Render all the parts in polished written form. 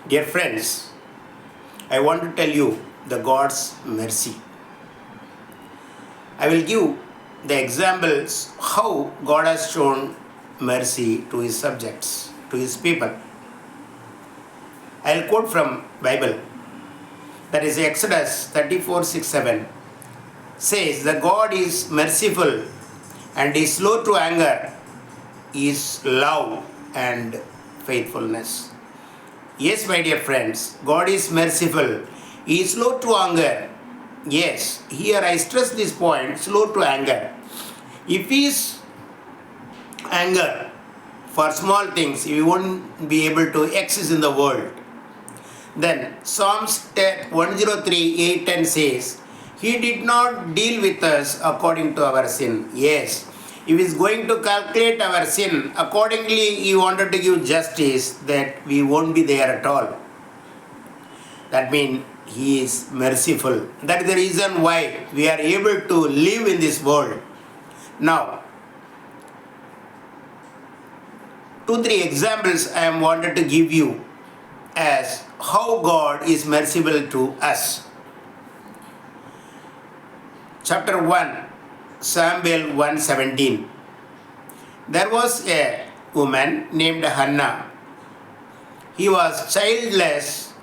Dear friends, I want to tell you the God's mercy. I will give the examples how God has shown mercy to his subjects, to his people. I will quote from Bible. That is Exodus 34:6-7 says that God is merciful and is slow to anger, is love and faithfulness. Yes, my dear friends, God is merciful. He is slow to anger. Yes, here I stress this point, slow to anger. If he is anger for small things, we won't be able to exist in the world. Then Psalms 103:8-10 says, He did not deal with us according to our sin. Yes, if He is going to calculate our sin, accordingly He wanted to give justice that we won't be there at all. That means He is merciful. That is the reason why we are able to live in this world. Now, 2-3 examples I am wanted to give you as how God is merciful to us. Chapter 1, Samuel 1:17. There was a woman named Hannah. He was childless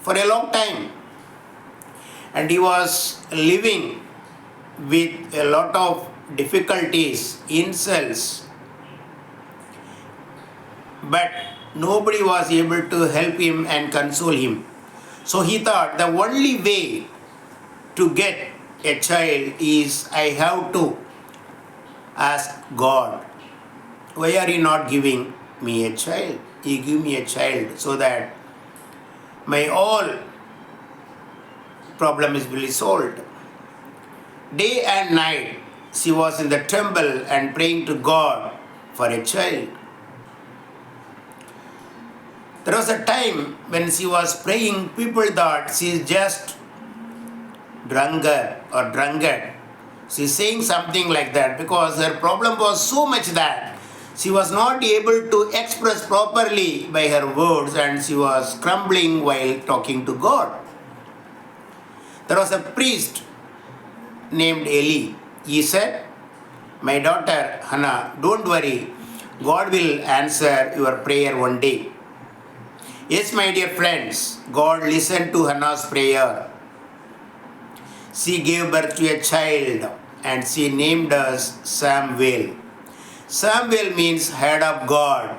for a long time, and he was living with a lot of difficulties, insults, but nobody was able to help him and console him. So he thought the only way to get a child is I have to ask God, why are you not giving me a child? You give me a child so that my all problem is really solved. Day and night she was in the temple and praying to God for a child. There was a time when she was praying, people thought she is just drunkard. She is saying something like that because her problem was so much that she was not able to express properly by her words and she was crumbling while talking to God. There was a priest named Eli. He said, my daughter Hannah, don't worry, God will answer your prayer one day. Yes, my dear friends, God listened to Hannah's prayer. She gave birth to a child and she named us Samuel. Samuel means head of God.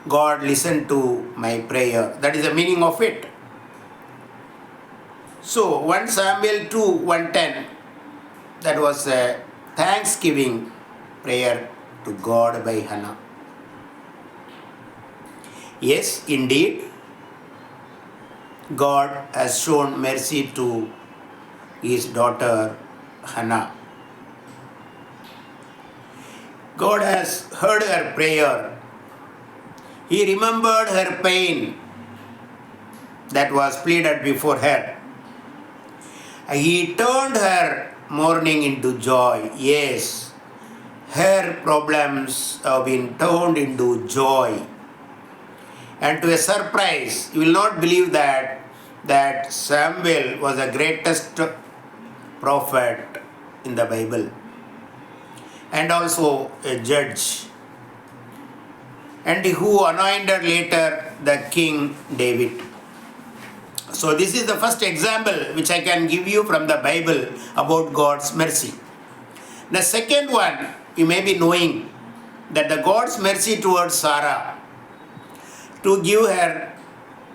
God listened to my prayer. That is the meaning of it. So 1 Samuel 2:110, that was a thanksgiving prayer to God by Hannah. Yes, indeed, God has shown mercy to his daughter Hannah. God has heard her prayer. He remembered her pain that was pleaded before her. He turned her mourning into joy. Yes, her problems have been turned into joy. And to a surprise, you will not believe that Samuel was the greatest prophet in the Bible and also a judge, and who anointed later the King David. So this is the first example which I can give you from the Bible about God's mercy. The second one, you may be knowing that the God's mercy towards Sarah to give her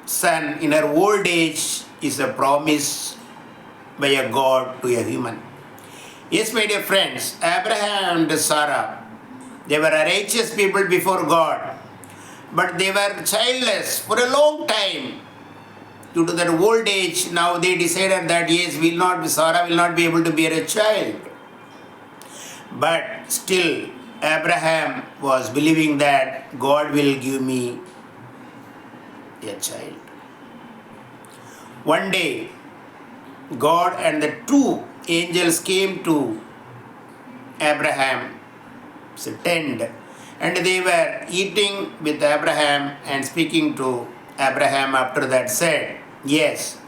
son in her old age is a promise by a God to a human. Yes, my dear friends, Abraham and Sarah, they were righteous people before God, but they were childless for a long time. Due to their old age, now they decided that yes, Sarah will not be able to bear a child. But still, Abraham was believing that God will give me a child. One day, God and the two angels came to Abraham's tent And they were eating with Abraham and speaking to Abraham after that said, yes,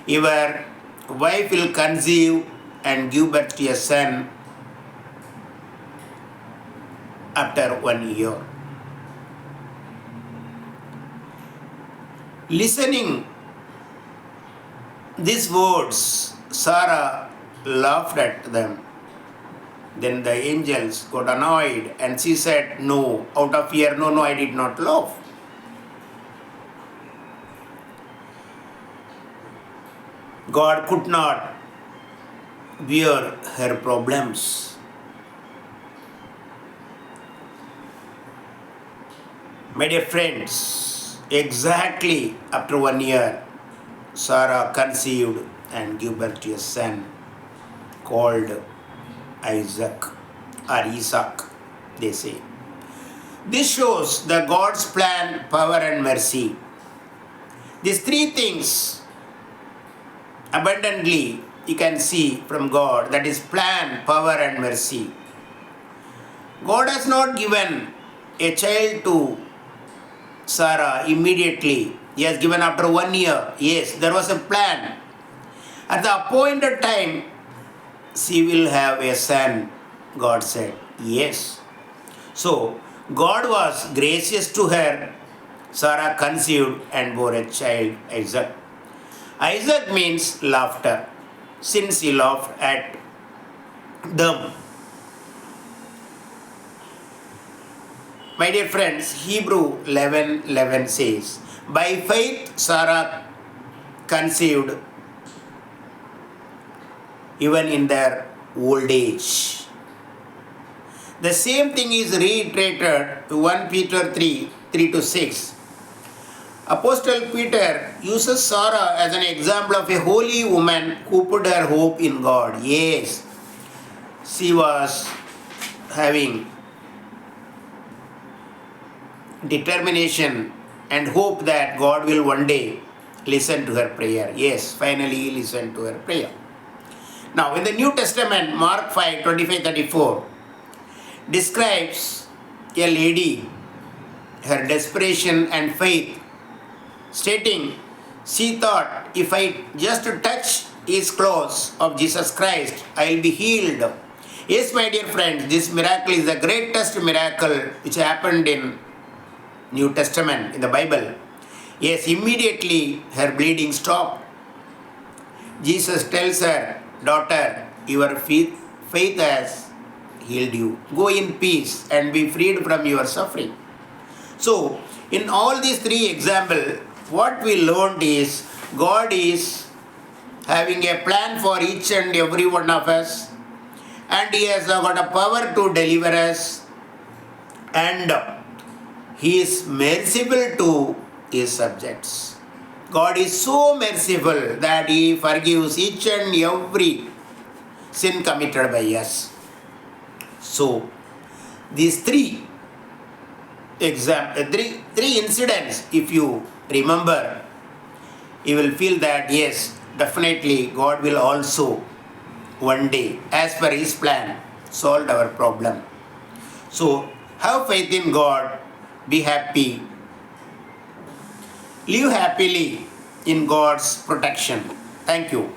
your wife will conceive and give birth to a son after 1 year. Listening these words, Sarah laughed at them. Then the angels got annoyed and she said, no, out of fear, no, I did not laugh. God could not bear her problems. My dear friends, exactly after 1 year, Sarah conceived and gave birth to a son called Isaac or Isaac, they say. This shows the God's plan, power and mercy. These three things abundantly you can see from God, that is plan, power and mercy. God has not given a child to Sarah immediately. He has given after 1 year. Yes, there was a plan. At the appointed time, she will have a son, God said. Yes. So, God was gracious to her. Sarah conceived and bore a child, Isaac. Isaac means laughter, since he laughed at them. My dear friends, Hebrew 11:11 says, by faith Sarah conceived even in their old age. The same thing is reiterated to 1 Peter 3:3-6. Apostle Peter uses Sarah as an example of a holy woman who put her hope in God. Yes, she was having determination and hope that God will one day listen to her prayer. Yes, finally he listened to her prayer. Now, in the New Testament, Mark 5:25-34 describes a lady, her desperation and faith, stating, she thought, if I just touch his clothes of Jesus Christ, I will be healed. Yes, my dear friends, this miracle is the greatest miracle which happened in New Testament, in the Bible. Yes, immediately her bleeding stopped. Jesus tells her, daughter, your faith has healed you. Go in peace and be freed from your suffering. So, in all these three examples, what we learned is God is having a plan for each and every one of us, and He has got a power to deliver us, and He is merciful to His subjects. God is so merciful that He forgives each and every sin committed by us. So, these three incidents, if you remember, you will feel that yes, definitely God will also one day, as per His plan, solve our problem. So, have faith in God, be happy, live happily in God's protection. Thank you.